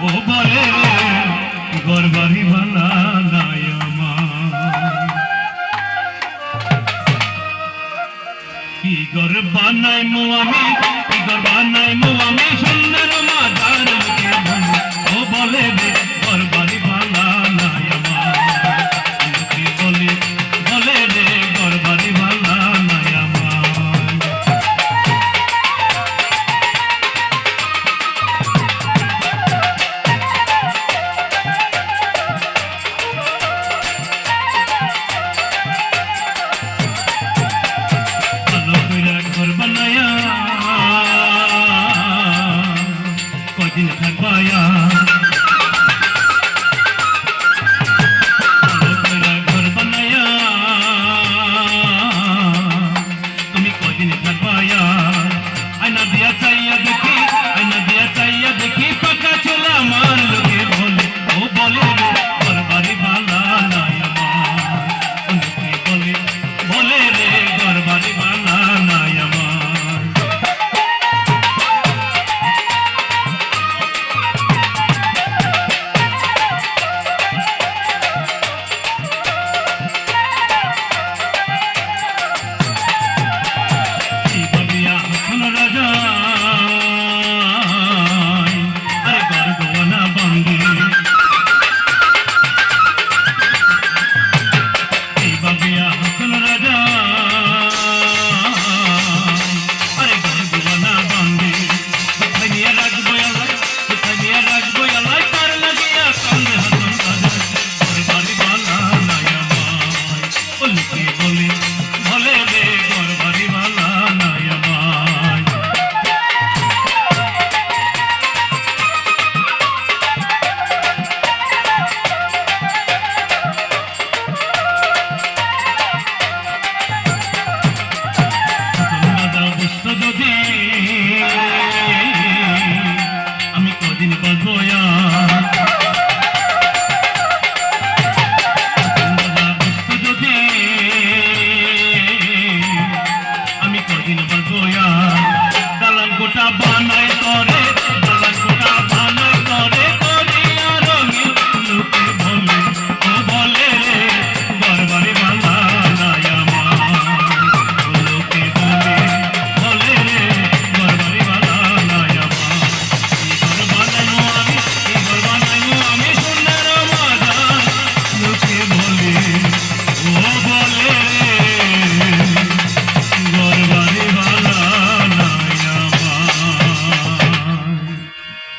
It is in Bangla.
ও বলে গরবারি ভালা নাই আমার কি গর বানাই মো আমি কি গর বানাই মো আমি সুন্দর মাদার ও বলে গরবারি ভালা নাই আমার কি বলে বলে রে গরবারি ভালা নাই আমার কদিন থাকবায়া